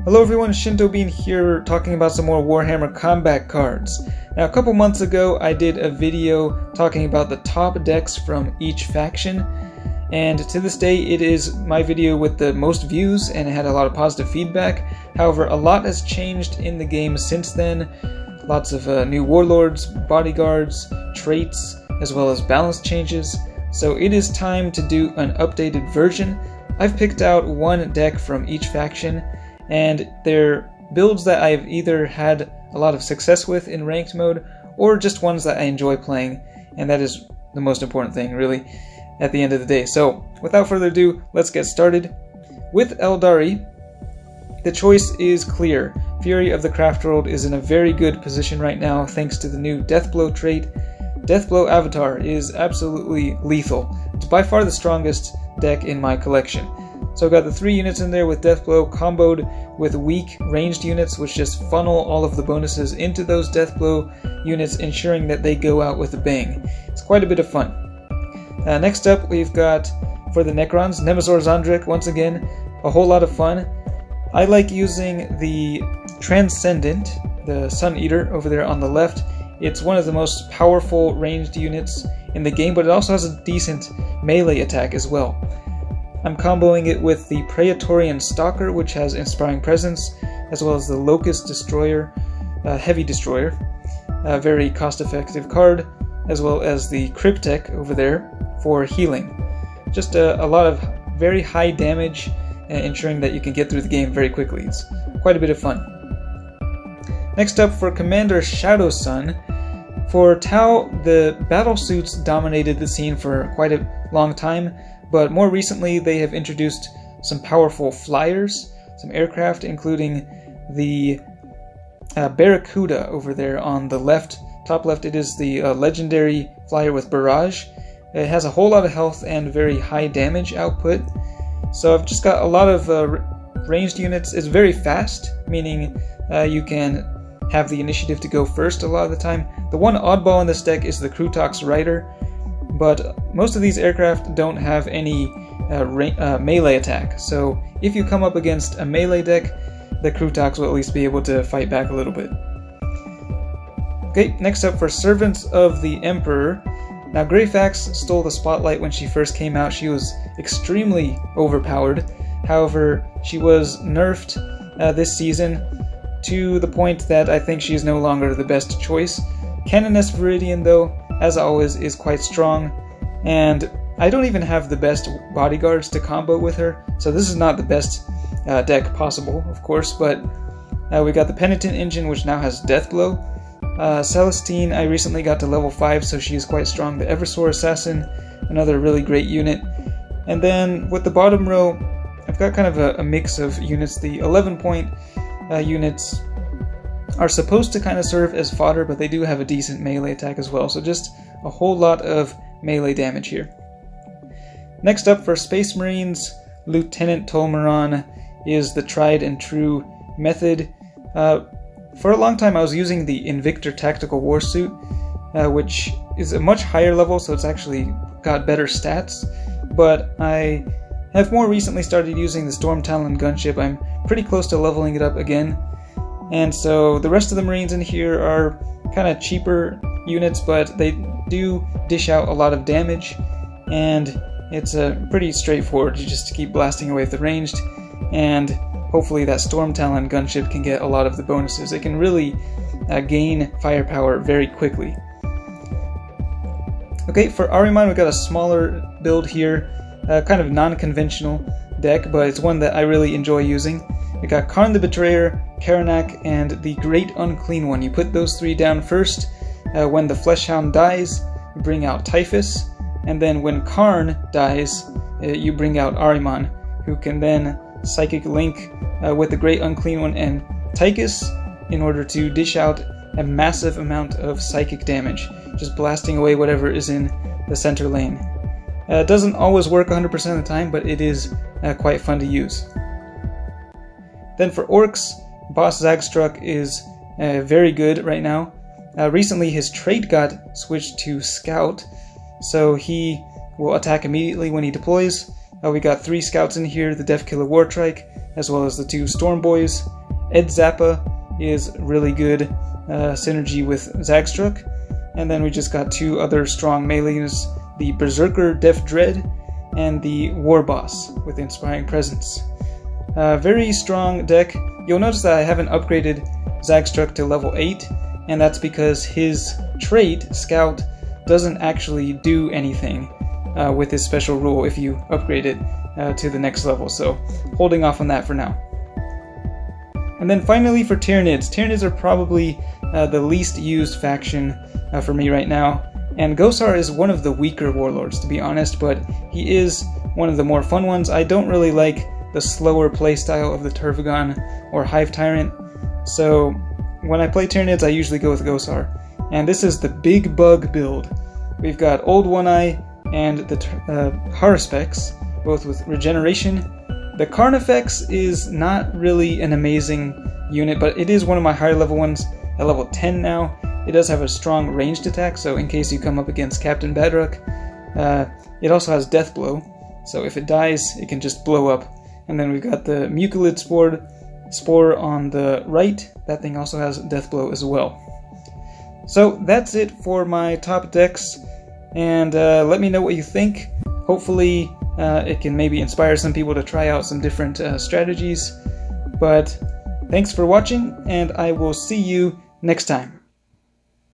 Hello everyone, Shintobean here talking about some more Warhammer combat cards. Now a couple months ago I did a video talking about the top decks from each faction, and to this day it is my video with the most views and it had a lot of positive feedback. However, a lot has changed in the game since then. Lots of new warlords, bodyguards, traits, as well as balance changes. So it is time to do an updated version. I've picked out one deck from each faction, and they're builds that I've either had a lot of success with in ranked mode, or just ones that I enjoy playing, and that is the most important thing, really, at the end of the day. So, without further ado, let's get started. With Eldari, the choice is clear. Fury of the Craft World is in a very good position right now, thanks to the new Deathblow trait. Deathblow Avatar is absolutely lethal. It's by far the strongest deck in my collection. So I've got the 3 units in there with Deathblow comboed with weak ranged units, which just funnel all of the bonuses into those Deathblow units, ensuring that they go out with a bang. It's quite a bit of fun. Next up, we've got, for the Necrons, Nemazor Zandrik, once again, a whole lot of fun. I like using the Transcendent, the Sun Eater, over there on the left. It's one of the most powerful ranged units in the game, but it also has a decent melee attack as well. I'm comboing it with the Praetorian Stalker, which has Inspiring Presence, as well as the Locust Destroyer, Heavy Destroyer, a very cost-effective card, as well as the Cryptek over there for healing. Just a lot of very high damage, ensuring that you can get through the game very quickly. It's quite a bit of fun. Next up, for Commander Shadow Sun, for Tau, the battle suits dominated the scene for quite a long time, but more recently they have introduced some powerful flyers, some aircraft, including the Barracuda over there on the left, top left. It is the legendary flyer with Barrage. It has a whole lot of health and very high damage output. So I've just got a lot of ranged units. It's very fast, meaning you can have the initiative to go first a lot of the time. The one oddball in this deck is the Krutox Rider, but most of these aircraft don't have any melee attack. So if you come up against a melee deck, the Krutox will at least be able to fight back a little bit. Okay, next up for Servants of the Emperor. Now, Greyfax stole the spotlight when she first came out. She was extremely overpowered. However, she was nerfed this season to the point that I think she is no longer the best choice. Canoness Viridian, though, as always, is quite strong, and I don't even have the best bodyguards to combo with her, so this is not the best deck possible, of course, but we got the Penitent Engine, which now has Deathblow. Celestine, I recently got to level 5, so she is quite strong. The Eversor Assassin, another really great unit. And then with the bottom row, I've got kind of a mix of units. The 11-point units are supposed to kind of serve as fodder, but they do have a decent melee attack as well, so just a whole lot of melee damage here. Next up, for Space Marines, Lieutenant Tomeron is the tried and true method. For a long time I was using the Invictor Tactical Warsuit, which is a much higher level, so it's actually got better stats, but I have more recently started using the Storm Talon Gunship. I'm pretty close to leveling it up again, and so the rest of the Marines in here are kind of cheaper units, but they do dish out a lot of damage, and it's pretty straightforward. You just keep blasting away at the ranged, and hopefully that Storm Talon Gunship can get a lot of the bonuses. It can really gain firepower very quickly. Okay, for Ahriman we've got a smaller build here, kind of non-conventional deck, but it's one that I really enjoy using. We got Karn the Betrayer, Karanak, and the Great Unclean One. You put those 3 down first. When the Fleshhound dies, you bring out Typhus, and then when Karn dies, you bring out Ahriman, who can then Psychic Link with the Great Unclean One and Tychus in order to dish out a massive amount of psychic damage, just blasting away whatever is in the center lane. It doesn't always work 100% of the time, but it is quite fun to use. Then for Orcs, Boss Zagstruck is very good right now. Recently his trait got switched to Scout, so he will attack immediately when he deploys. We got 3 scouts in here, the Deathkiller Wartrike, as well as the 2 Storm Boys, Ed Zappa is really good synergy with Zagstruck. And then we just got 2 other strong melees, the Berserker Def Dread and the War Boss with Inspiring Presence. Very strong deck. You'll notice that I haven't upgraded Zagstruck to level 8, and that's because his trait, Scout, doesn't actually do anything with his special rule if you upgrade it to the next level, so holding off on that for now. And then finally for Tyranids. Tyranids are probably the least used faction for me right now, and Gosar is one of the weaker warlords, to be honest, but he is one of the more fun ones. I don't really like the slower playstyle of the Turvagon or Hive Tyrant, so when I play Tyranids I usually go with Gosar. And this is the Big Bug build. We've got Old One-Eye and the Haruspex, both with regeneration. The Carnifex is not really an amazing unit, but it is one of my higher level ones at level 10 now. It does have a strong ranged attack, so in case you come up against Captain Badrock. It also has Death Blow, so if it dies, it can just blow up. And then we've got the Mucilid Spore on the right. That thing also has Death Blow as well. So that's it for my top decks, and let me know what you think. Hopefully it can maybe inspire some people to try out some different strategies. But thanks for watching, and I will see you next time.